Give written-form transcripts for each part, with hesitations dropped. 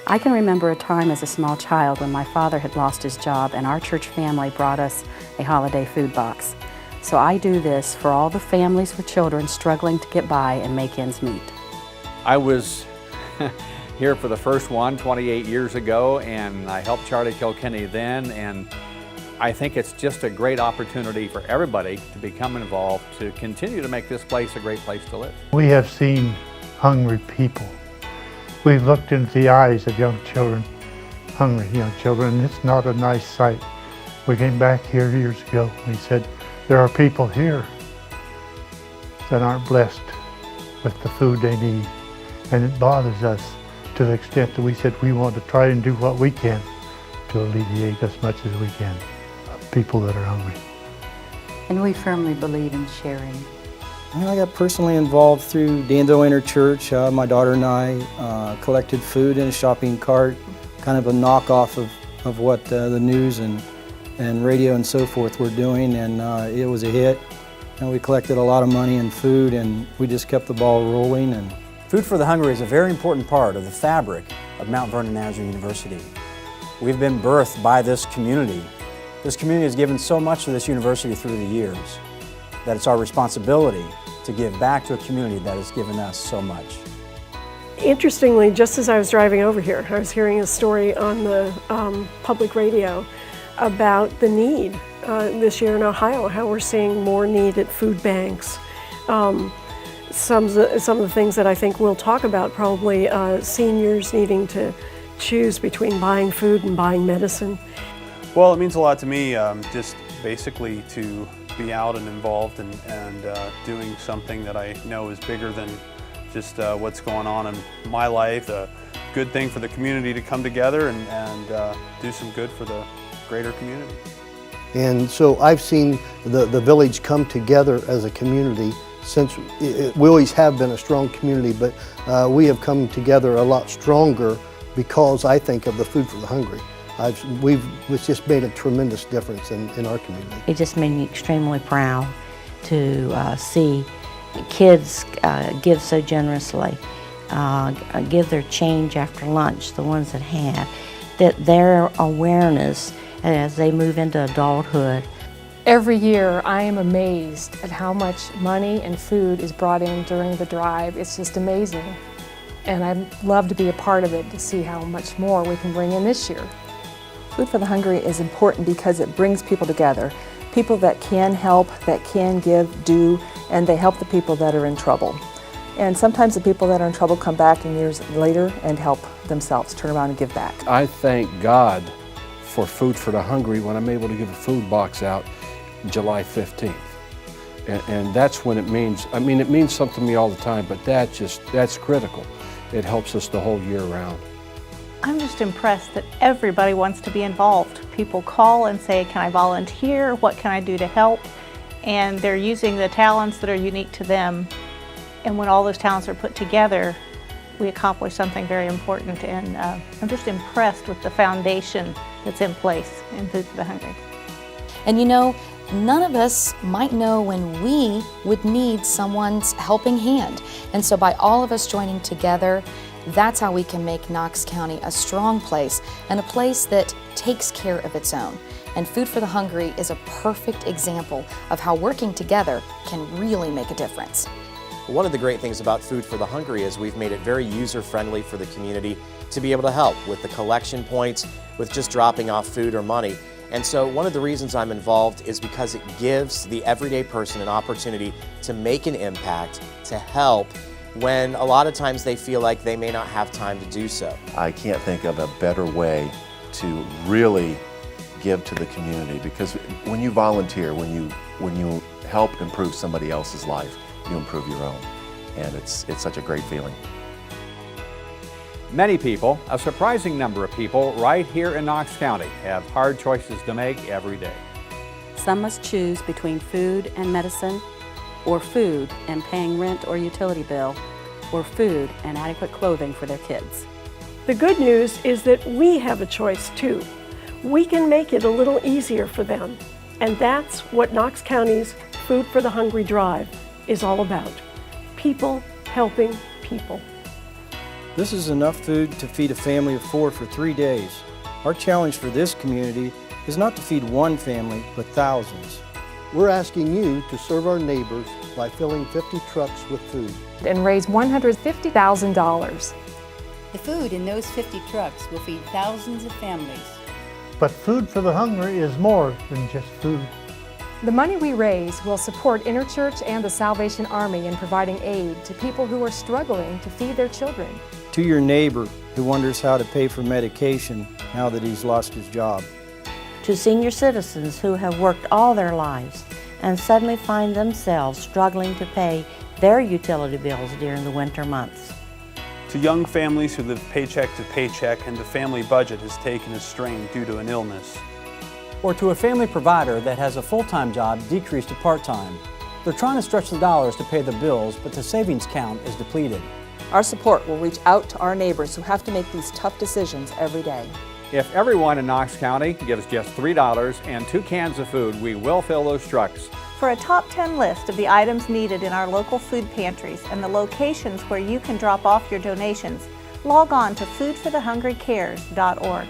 I can remember a time as a small child when my father had lost his job and our church family brought us a holiday food box. So I do this for all the families with children struggling to get by and make ends meet. I was here for the first one 28 years ago, and I helped Charlie Kilkenny then, and I think it's just a great opportunity for everybody to become involved to continue to make this place a great place to live. We have seen hungry people. We've looked into the eyes of young children, hungry young children, and it's not a nice sight. We came back here years ago and he said, there are people here that aren't blessed with the food they need, and it bothers us to the extent that we said we want to try and do what we can to alleviate as much as we can of people that are hungry. And we firmly believe in sharing. I got personally involved through Danville Interchurch. My daughter and I collected food in a shopping cart, kind of a knockoff of what the news and radio and so forth were doing, and it was a hit. And we collected a lot of money and food, and we just kept the ball rolling. And Food for the Hungry is a very important part of the fabric of Mount Vernon Nazarene University. We've been birthed by this community. This community has given so much to this university through the years that it's our responsibility to give back to a community that has given us so much. Interestingly, just as I was driving over here, I was hearing a story on the public radio about the need this year in Ohio, how we're seeing more need at food banks. Some of the things that I think we'll talk about, probably seniors needing to choose between buying food and buying medicine. Well, it means a lot to me, just basically to be out and involved and doing something that I know is bigger than just what's going on in my life. A good thing for the community to come together and do some good for the greater community. And so I've seen the village come together as a community since we always have been a strong community, but we have come together a lot stronger because I think of the Food for the Hungry. It's just made a tremendous difference in our community. It just made me extremely proud to see kids give so generously, give their change after lunch, the ones that have, that their awareness as they move into adulthood. Every year I am amazed at how much money and food is brought in during the drive. It's just amazing. And I'd love to be a part of it to see how much more we can bring in this year. Food for the Hungry is important because it brings people together. People that can help, that can give, do, and they help the people that are in trouble. And sometimes the people that are in trouble come back in years later and help themselves, turn around and give back. I thank God for Food for the Hungry when I'm able to give a food box out July 15th. And that's when it means, I mean, it means something to me all the time, but that's critical. It helps us the whole year round. I'm just impressed that everybody wants to be involved. People call and say, can I volunteer? What can I do to help? And they're using the talents that are unique to them. And when all those talents are put together, we accomplish something very important. And I'm just impressed with the foundation that's in place in Food for the Hungry. And you know, none of us might know when we would need someone's helping hand. And so by all of us joining together, that's how we can make Knox County a strong place and a place that takes care of its own. And Food for the Hungry is a perfect example of how working together can really make a difference. One of the great things about Food for the Hungry is we've made it very user-friendly for the community to be able to help with the collection points, with just dropping off food or money. And so one of the reasons I'm involved is because it gives the everyday person an opportunity to make an impact, to help, when a lot of times they feel like they may not have time to do so. I can't think of a better way to really give to the community, because when you volunteer, when you help improve somebody else's life, you improve your own. And it's such a great feeling. Many people, a surprising number of people right here in Knox County, have hard choices to make every day. Some must choose between food and medicine, or food and paying rent or utility bill, or food and adequate clothing for their kids. The good news is that we have a choice too. We can make it a little easier for them. And that's what Knox County's Food for the Hungry Drive is all about. People helping people. This is enough food to feed a family of 4 for 3 days. Our challenge for this community is not to feed one family, but thousands. We're asking you to serve our neighbors by filling 50 trucks with food. And raise $150,000. The food in those 50 trucks will feed thousands of families. But Food for the Hungry is more than just food. The money we raise will support Interchurch and the Salvation Army in providing aid to people who are struggling to feed their children. To your neighbor who wonders how to pay for medication now that he's lost his job. To senior citizens who have worked all their lives and suddenly find themselves struggling to pay their utility bills during the winter months. To young families who live paycheck to paycheck and the family budget has taken a strain due to an illness. Or to a family provider that has a full-time job decreased to part-time. They're trying to stretch the dollars to pay the bills, but the savings count is depleted. Our support will reach out to our neighbors who have to make these tough decisions every day. If everyone in Knox County gives just $3 and 2 cans of food, we will fill those trucks. For a top 10 list of the items needed in our local food pantries and the locations where you can drop off your donations, log on to foodforthehungrycares.org.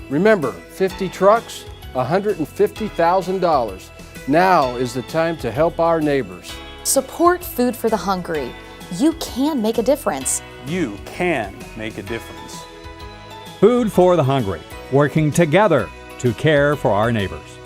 Remember, 50 trucks, $150,000. Now is the time to help our neighbors. Support Food for the Hungry. You can make a difference. You can make a difference. Food for the Hungry, working together to care for our neighbors.